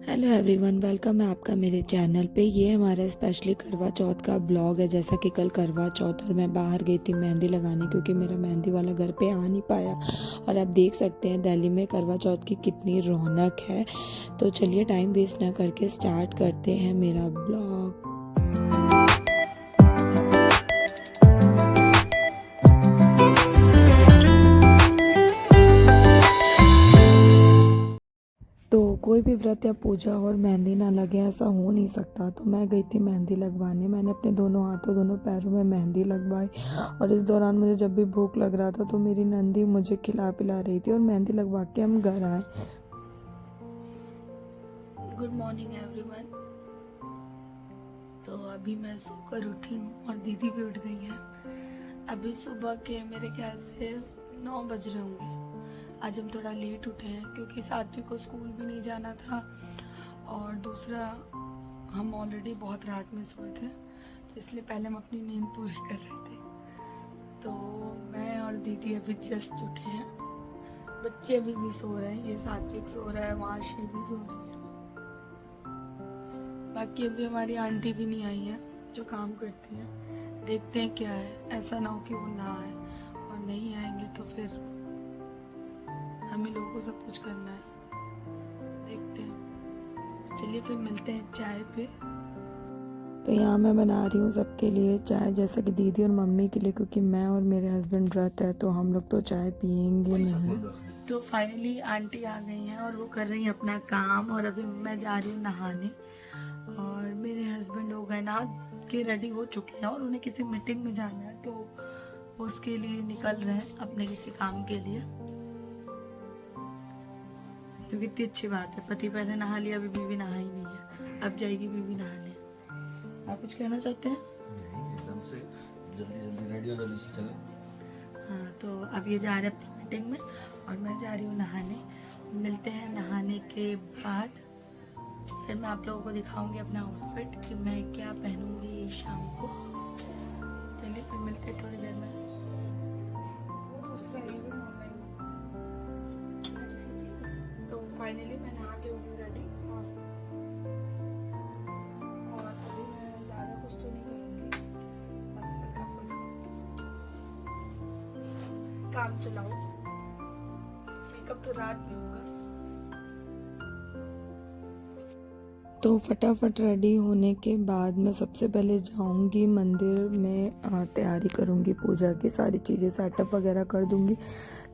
Hello everyone, welcome है आपका मेरे चैनल पे। ये हमारा स्पेशली करवा चौथ का ब्लॉग है। जैसा कि कल करवा चौथ और मैं बाहर गई थी मेहंदी लगाने, क्योंकि मेरा मेहंदी वाला घर पे आ नहीं पाया। और आप देख सकते हैं दिल्ली में करवा चौथ की कितनी रौनक है। तो चलिए टाइम वेस्ट ना करके स्टार्ट करते हैं मेरा ब्लॉग। तो कोई भी व्रत या पूजा और मेहंदी ना लगे ऐसा हो नहीं सकता। तो मैं गई थी मेहंदी लगवाने। मैंने अपने दोनों हाथों दोनों पैरों में मेहंदी लगवाई। और इस दौरान मुझे जब भी भूख लग रहा था तो मेरी नंदी मुझे खिला पिला रही थी और मेहंदी लगवा के हम घर आए। Good morning everyone. तो अभी मैं सोकर उठी हूँ और दीदी भी उठ गई है। अभी सुबह के मेरे ख्याल से 9 बज रहे होंगे। आज हम थोड़ा लेट उठे हैं क्योंकि सात्विक को स्कूल भी नहीं जाना था, और दूसरा हम ऑलरेडी बहुत रात में सोए थे, तो इसलिए पहले हम अपनी नींद पूरी कर रहे थे। तो मैं और दीदी अभी जस्ट उठे हैं। बच्चे अभी भी सो रहे हैं। ये सात्विक सो रहा है, वहाँ शी भी सो रही है। बाकी अभी हमारी आंटी भी नहीं आई है जो काम करती है। देखते हैं क्या है। ऐसा ना हो कि वो ना आए, और नहीं आएंगे तो फिर हम ही लोगों को सब कुछ करना है। देखते हैं। चलिए फिर मिलते हैं चाय पे। तो यहाँ मैं बना रही हूँ सबके लिए चाय, जैसा कि दीदी और मम्मी के लिए, क्योंकि मैं और मेरे हस्बैंड व्रत है तो हम लोग तो चाय पियेंगे नहीं। तो फाइनली आंटी आ गई हैं और वो कर रही हैं अपना काम, और अभी मैं जा रही हूँ नहाने। और मेरे हस्बैंड हो गए नहा के रेडी हो चुके हैं और उन्हें किसी मीटिंग में जाना है, तो उसके लिए निकल रहे हैं अपने किसी काम के लिए। तो कितनी अच्छी बात है, पति पहले नहा लिया, अभी बीवी नहा ही नहीं है। अब जाएगी बीवी नहाने। आप कुछ कहना चाहते हैं? नहीं, एकदम से जल्दी रेडी हो जल्दी से चले। हाँ, तो अब ये जा रहे हैं अपनी मीटिंग में और मैं जा रही हूँ नहाने। मिलते हैं नहाने के बाद। फिर मैं आप लोगों को दिखाऊंगी अपना आउटफिट कि मैं क्या पहनूंगी शाम को। चलिए फिर मिलते हैं थोड़ी देर में। तो फाइनली मैं नहा के हूँ रेडी, और अभी मैं ज़्यादा कुछ तो नहीं करूँगी, बस हल्का फुल्का काम चलाओ। मेकअप तो रात में होगा। तो फटाफट रेडी होने के बाद मैं सबसे पहले जाऊंगी मंदिर में, तैयारी करूंगी पूजा की। सारी चीज़ें सेटअप वगैरह कर दूंगी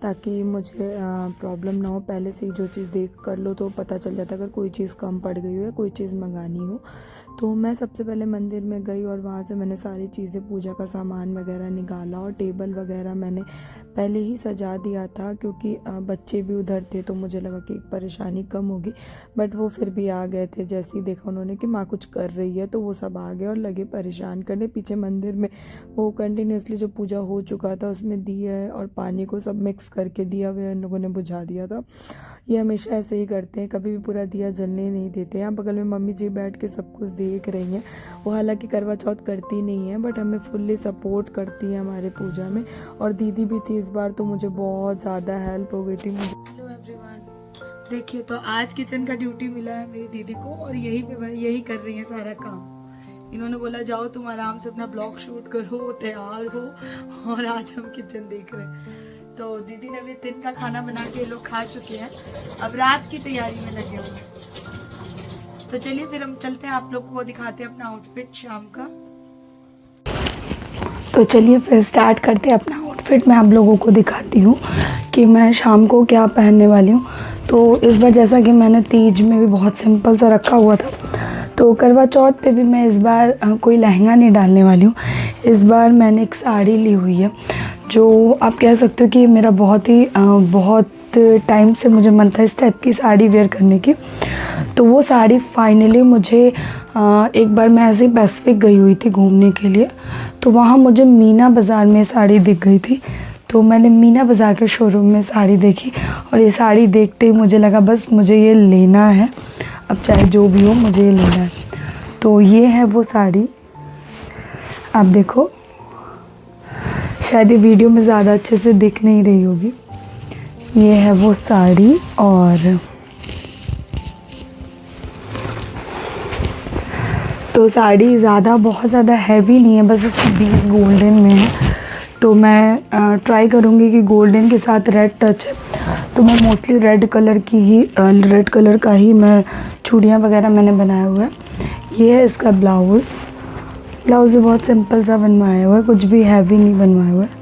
ताकि मुझे प्रॉब्लम ना हो। पहले से ही जो चीज़ देख कर लो तो पता चल जाता है अगर कोई चीज़ कम पड़ गई हो या कोई चीज़ मंगानी हो। तो मैं सबसे पहले मंदिर में गई और वहाँ से मैंने सारी चीज़ें, पूजा का सामान वगैरह निकाला, और टेबल वगैरह मैंने पहले ही सजा दिया था क्योंकि बच्चे भी उधर थे, तो मुझे लगा कि परेशानी कम होगी। बट वो फिर भी आ गए थे। जैसे ही देखा उन्होंने कि माँ कुछ कर रही है तो वो सब आ गए और लगे परेशान करने। पीछे मंदिर में वो कंटिन्यूसली जो पूजा हो चुका था उसमें दिया और पानी को सब मिक्स करके दिया हुआ इन लोगों ने बुझा दिया था। ये हमेशा ऐसे ही करते हैं, कभी भी पूरा दिया जलने नहीं देते। यहाँ बगल में मम्मी जी बैठ के सब कुछ देख रही हैं। वो हालांकि करवा चौथ करती नहीं है बट हमें फुल्ली सपोर्ट करती है हमारे पूजा में। और दीदी भी थी इस बार, तो मुझे बहुत ज़्यादा हेल्प हो गई थी मुझे। हेलो एवरीवन, देखिए तो आज किचन का ड्यूटी मिला है मेरी दीदी को, और यही कर रही है सारा काम। इन्होंने बोला जाओ तुम आराम से अपना ब्लॉग शूट करो, तैयार हो, और आज हम किचन देख रहे हैं। तो दीदी ने अभी दिन का खाना बना के लोग खा चुके हैं, अब रात की तैयारी में लगे हुए हैं। तो चलिए फिर हम चलते हैं, आप लोगों को दिखाते हैं अपना आउटफिट शाम का। तो चलिए फिर स्टार्ट करते हैं अपना आउटफिट। मैं आप लोगों को दिखाती हूँ कि मैं शाम को क्या पहनने वाली हूँ। तो इस बार जैसा कि मैंने तीज में भी बहुत सिंपल सा रखा हुआ था, तो करवा चौथ पे भी मैं इस बार कोई लहंगा नहीं डालने वाली हूँ। इस बार मैंने एक साड़ी ली हुई है, जो आप कह सकते हो कि मेरा बहुत टाइम से मुझे मन था इस टाइप की साड़ी वेयर करने की। तो वो साड़ी फाइनली मुझे एक बार मैं ऐसे ही पैसिफिक गई हुई थी घूमने के लिए, तो वहाँ मुझे मीना बाज़ार में साड़ी दिख गई थी। तो मैंने मीना बाज़ार के शोरूम में साड़ी देखी, और ये साड़ी देखते ही मुझे लगा बस मुझे ये लेना है, अब चाहे जो भी हो मुझे ये लेना है। तो ये है वो साड़ी, आप देखो, शायद ये वीडियो में ज़्यादा अच्छे से दिख नहीं रही होगी। ये है वो साड़ी, और तो साड़ी ज़्यादा बहुत ज़्यादा हैवी नहीं है, बस उसकी बीस गोल्डन में है। तो मैं ट्राई करूँगी कि गोल्डन के साथ रेड टच है, तो मैं मोस्टली रेड कलर का ही मैं चूड़ियाँ वगैरह मैंने बनाया हुआ है। ये है इसका ब्लाउज़ भी बहुत सिंपल सा बनवाया हुआ है, कुछ भी हैवी नहीं बनवाया हुआ है।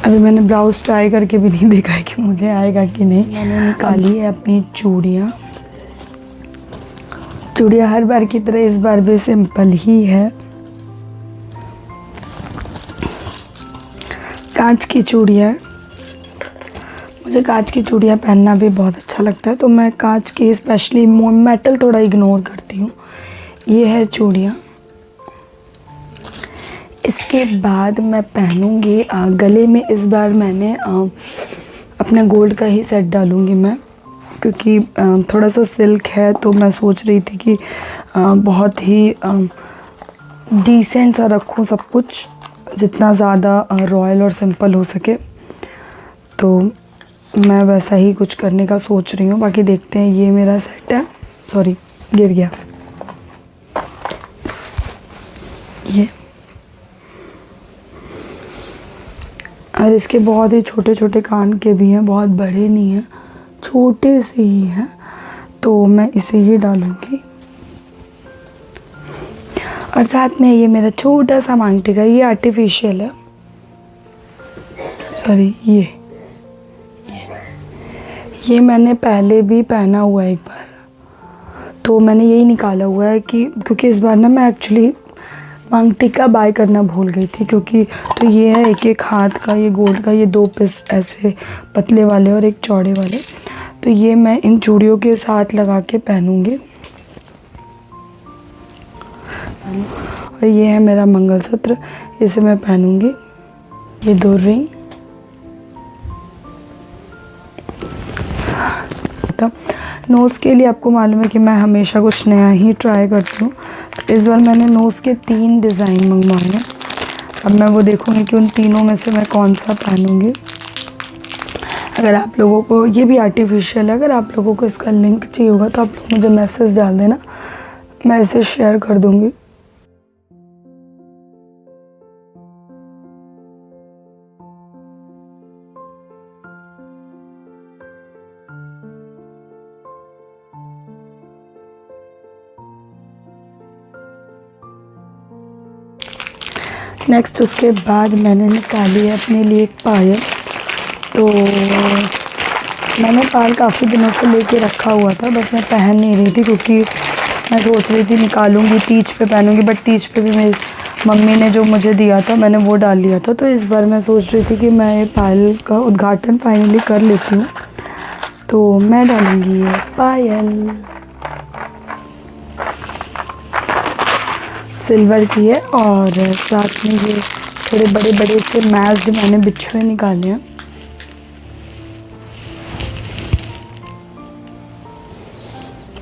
अभी मैंने ब्लाउज़ ट्राई करके भी नहीं देखा है कि मुझे आएगा कि नहीं। मैंने निकाली है अपनी चूड़ियाँ हर बार की तरह इस बार भी सिंपल ही है। कांच की चूड़ियाँ, मुझे कांच की चूड़ियाँ पहनना भी बहुत अच्छा लगता है, तो मैं कांच की स्पेशली मेटल थोड़ा इग्नोर करती हूँ। ये है चूड़ियाँ। इसके बाद मैं पहनूँगी गले में, इस बार मैंने अपना गोल्ड का ही सेट डालूँगी मैं, क्योंकि थोड़ा सा सिल्क है, तो मैं सोच रही थी कि बहुत ही डिसेंट सा रखूँ सब कुछ, जितना ज़्यादा रॉयल और सिंपल हो सके। तो मैं वैसा ही कुछ करने का सोच रही हूँ, बाकी देखते हैं। ये मेरा सेट है, सॉरी गिर गया ये। और इसके बहुत ही छोटे छोटे कान के भी हैं, बहुत बड़े नहीं हैं, छोटे से ही हैं, तो मैं इसे ही डालूँगी। और साथ में ये मेरा छोटा सा मांग टीका, ये आर्टिफिशियल है, सॉरी ये मैंने पहले भी पहना हुआ है एक बार, तो मैंने यही निकाला हुआ है कि क्योंकि इस बार ना मैं एक्चुअली मांग टीका बाय करना भूल गई थी, क्योंकि तो ये है एक हाथ का, ये गोल्ड का, ये 2 पीस ऐसे पतले वाले और एक चौड़े वाले, तो ये मैं इन चूड़ियों के साथ लगा के पहनूंगी। और ये है मेरा मंगलसूत्र, इसे मैं पहनूंगी। ये 2 रिंग, नोज़ के लिए आपको मालूम है कि मैं हमेशा कुछ नया ही ट्राई करती हूँ। इस बार मैंने नोज़ के 3 डिज़ाइन मंगवाए हैं, अब मैं वो देखूँगी कि उन तीनों में से मैं कौन सा पहनूँगी। अगर आप लोगों को, ये भी आर्टिफिशियल है, अगर आप लोगों को इसका लिंक चाहिए होगा तो आप लोग मुझे मैसेज डाल देना, मैं इसे शेयर कर दूँगी। नेक्स्ट उसके बाद मैंने निकाली है अपने लिए एक पायल। तो मैंने पायल काफ़ी दिनों से लेके रखा हुआ था, बट मैं पहन नहीं रही थी, क्योंकि मैं सोच रही थी निकालूंगी तीज पे पहनूंगी, बट तीज पे भी मेरी मम्मी ने जो मुझे दिया था मैंने वो डाल लिया था। तो इस बार मैं सोच रही थी कि मैं ये पायल का उद्घाटन फाइनली कर लेती हूँ, तो मैं डालूँगी ये पायल। सिल्वर की है, और साथ में ये थोड़े बड़े बड़े से मैच्ड मैंने बिछुए निकाले हैं।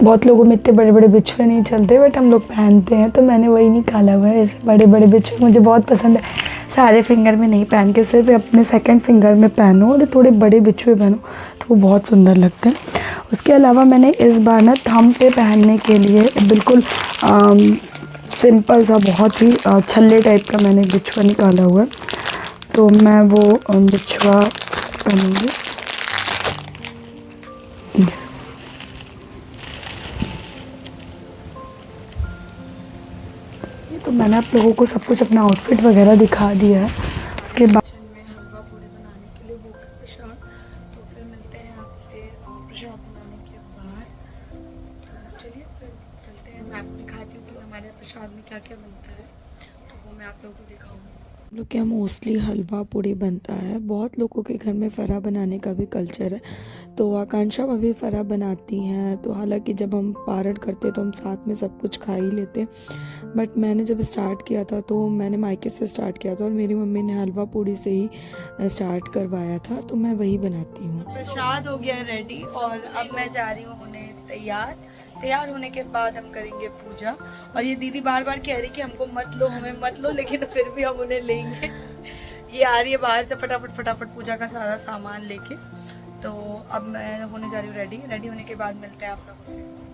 बहुत लोगों में इतने बड़े बड़े बिछुए नहीं चलते, बट हम लोग पहनते हैं, तो मैंने वही निकाला हुआ है। ऐसे बड़े बड़े बिछुए मुझे बहुत पसंद है, सारे फिंगर में नहीं पहन के सिर्फ अपने सेकंड फिंगर में पहनो, और थोड़े बड़े बिछुए पहनो तो वो बहुत सुंदर लगते हैं। उसके अलावा मैंने इस बार ना थंब पे पहनने के लिए बिल्कुल सिंपल सा, बहुत ही छल्ले टाइप का मैंने बिछुआ निकाला हुआ है, तो मैं वो बिछुआ पहनूँगी। तो मैंने आप लोगों को सब कुछ अपना आउटफिट वगैरह दिखा दिया है। उसके बाद में हलवा पूरी बनाने के लिए वो प्रसाद, तो फिर मिलते हैं आपसे प्रसाद बनाने के बाद। तो चलिए फिर चलते हैं, मैं आपको दिखाती हूँ कि हमारे प्रसाद में क्या क्या बनता है, तो वो मैं आप लोगों को दिखाऊंगी। हम लोग के यहाँ मोस्टली हलवा पूड़ी बनता है, बहुत लोगों के घर में फरा बनाने का भी कल्चर है, तो आकांक्षा भाभी फरा बनाती हैं। तो हालांकि जब हम पारण करते तो हम साथ में सब कुछ खा ही लेते, बट मैंने जब स्टार्ट किया था तो मैंने मायके से स्टार्ट किया था, और मेरी मम्मी ने हलवा पूड़ी से ही स्टार्ट करवाया था, तो मैं वही बनाती हूँ। प्रसाद हो गया रेडी, और अब मैं जा रही हूँ होने तैयार होने के बाद हम करेंगे पूजा। और ये दीदी बार बार कह रही कि हमको मत लो, हमें मत लो, लेकिन फिर भी हम उन्हें लेंगे। ये आ रही है बाहर से फटाफट पूजा का सारा सामान लेके, तो अब मैं होने जा रही हूँ रेडी होने के बाद मिलते हैं आप लोगों से।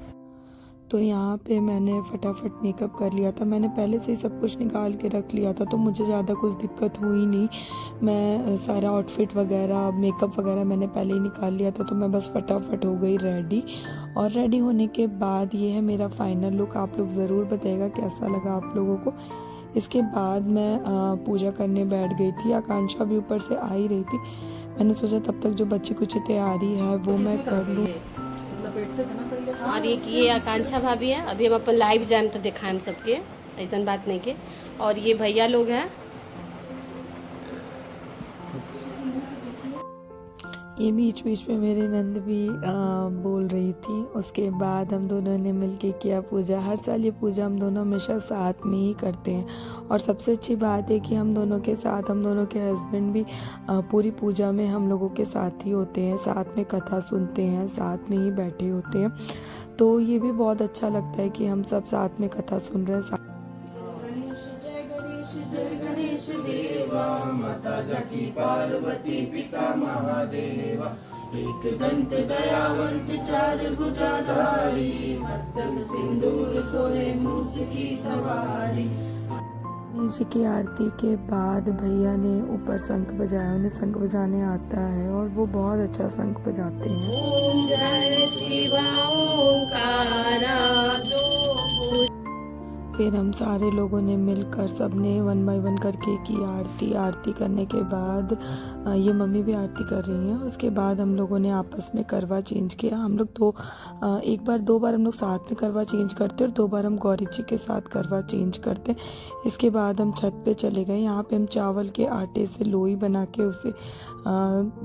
तो यहाँ पे मैंने फटाफट मेकअप कर लिया था। मैंने पहले से ही सब कुछ निकाल के रख लिया था, तो मुझे ज़्यादा कुछ दिक्कत हुई नहीं। मैं सारा आउटफिट वगैरह मेकअप वगैरह मैंने पहले ही निकाल लिया था, तो मैं बस फटाफट हो गई रेडी। और रेडी होने के बाद ये है मेरा फाइनल लुक। आप लोग ज़रूर बताइएगा कैसा लगा आप लोगों को। इसके बाद मैं पूजा करने बैठ गई थी। आकांक्षा भी ऊपर से आ ही रही थी। मैंने सोचा तब तक जो बच्ची कुछ तैयारी है वो मैं कर लूँ। और ये आकांक्षा भाभी है। अभी हम अपन लाइव जाम तो दिखाए हम सबके, ऐसा बात नहीं के। और ये भैया लोग हैं। ये बीच बीच में मेरे नंद भी बोल रही थी। उसके बाद हम दोनों ने मिलके किया पूजा। हर साल ये पूजा हम दोनों हमेशा साथ में ही करते हैं। और सबसे अच्छी बात है कि हम दोनों के साथ हम दोनों के हस्बैंड भी पूरी पूजा में हम लोगों के साथ ही होते हैं, साथ में कथा सुनते हैं, साथ में ही बैठे होते हैं। तो ये भी बहुत अच्छा लगता है कि हम सब साथ में कथा सुन रहे हैं। गणेश देवा माता जाकी पार्वती पिता महादेवा, एक दंत दयावंत चार भुजाधारी, मस्तक सिंदूर सोहे मूस की सवारी। गणेश जी की आरती के बाद भैया ने ऊपर शंख बजाया। उन्हें शंख बजाने आता है और वो बहुत अच्छा शंख बजाते हैं। ओम जय शिवा ओंकारा दो। फिर हम सारे लोगों ने मिलकर सबने 1 बाय 1 करके की आरती करने के बाद ये मम्मी भी आरती कर रही हैं। उसके बाद हम लोगों ने आपस में करवा चेंज किया। हम लोग दो बार हम लोग साथ में करवा चेंज करते और 2 बार हम गौरी जी के साथ करवा चेंज करते। इसके बाद हम छत पे चले गए। यहाँ पे हम चावल के आटे से लोई बना के उसे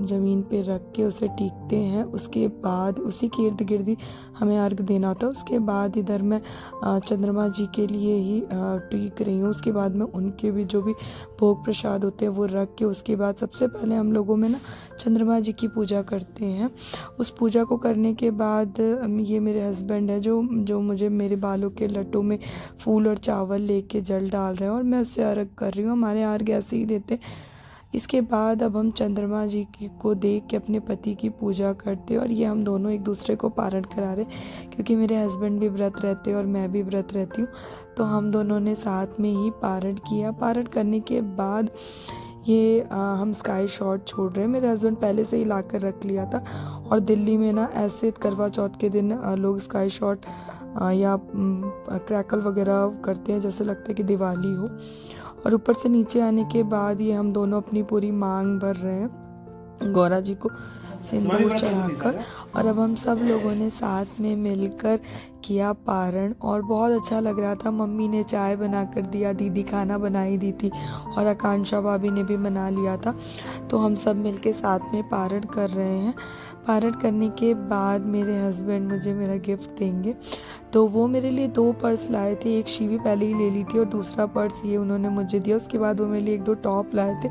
ज़मीन पे रख के उसे टीकते हैं। उसके बाद उसी के इर्द गिर्द हमें अर्घ देना होता है। उसके बाद इधर मैं चंद्रमा जी के लिए ही टीक रही हूँ। उसके बाद में उनके भी जो भी भोग प्रसाद होते हैं वो रख के उसके बाद सबसे पहले हम लोगों में ना चंद्रमा जी की पूजा करते हैं। उस पूजा को करने के बाद ये मेरे हस्बैंड है जो मुझे मेरे बालों के लटों में फूल और चावल लेके जल डाल रहे हैं और मैं उससे अर्घ कर रही हूँ। हमारे अर्घ ऐसे ही देते। इसके बाद अब हम चंद्रमा जी को देख के अपने पति की पूजा करते और ये हम दोनों एक दूसरे को पारण करा रहे, क्योंकि मेरे हस्बैंड भी व्रत रहते और मैं भी व्रत रहती हूँ। तो हम दोनों ने साथ में ही पारण किया। पारण करने के बाद ये हम स्काई शॉट छोड़ रहे हैं। मेरे हस्बैंड पहले से ही ला कर रख लिया था। और दिल्ली में ना ऐसे करवा चौथ के दिन लोग स्काई शॉट या क्रैकल वगैरह करते हैं, जैसे लगता है कि दिवाली हो। और ऊपर से नीचे आने के बाद ये हम दोनों अपनी पूरी मांग भर रहे हैं गौरा जी को सिंदूर चढ़ाकर। और अब हम सब लोगों ने साथ में मिलकर किया पारण और बहुत अच्छा लग रहा था। मम्मी ने चाय बना कर दिया, दीदी खाना बनाई दी थी और आकांक्षा भाभी ने भी बना लिया था। तो हम सब मिलके साथ में पारण कर रहे हैं। पारण करने के बाद मेरे हस्बैंड मुझे मेरा गिफ्ट देंगे। तो वो मेरे लिए 2 पर्स लाए थे। एक शीवी पहले ही ले ली थी और दूसरा पर्स ये उन्होंने मुझे दिया। उसके बाद वो मेरे लिए 1-2 टॉप लाए थे।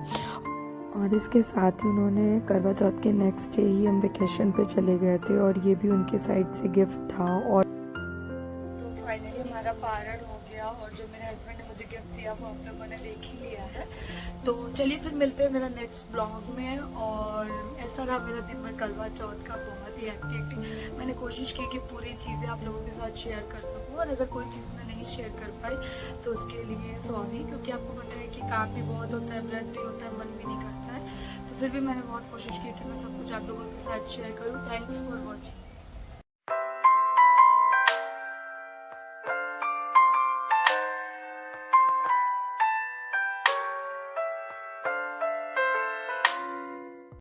और इसके साथ ही उन्होंने करवा चौथ के नेक्स्ट डे ही हम वेकेशन पे चले गए थे और ये भी उनके साइड से गिफ्ट था। और तो फाइनली हमारा पारण हो गया और जो मेरे हस्बैंड ने मुझे गिफ्ट दिया वो आप लोगों ने देख ही लिया है। तो चलिए फिर मिलते हैं मेरा नेक्स्ट ब्लॉग में। और ऐसा रहा मेरा दिन भर करवा चौथ का, बहुत ही एक्टिव। मैंने कोशिश की कि पूरी चीज़ें आप लोगों के साथ शेयर कर सकूँ और अगर कोई चीज़ मैं नहीं शेयर कर पाई तो उसके लिए सॉरी, क्योंकि आपको पता है कि काम भी बहुत होता है, व्रत भी होता है, मन भी नहीं करता है। तो फिर भी मैंने बहुत कोशिश की कि मैं सब कुछ आप लोगों के साथ शेयर करूँ। Thanks for watching.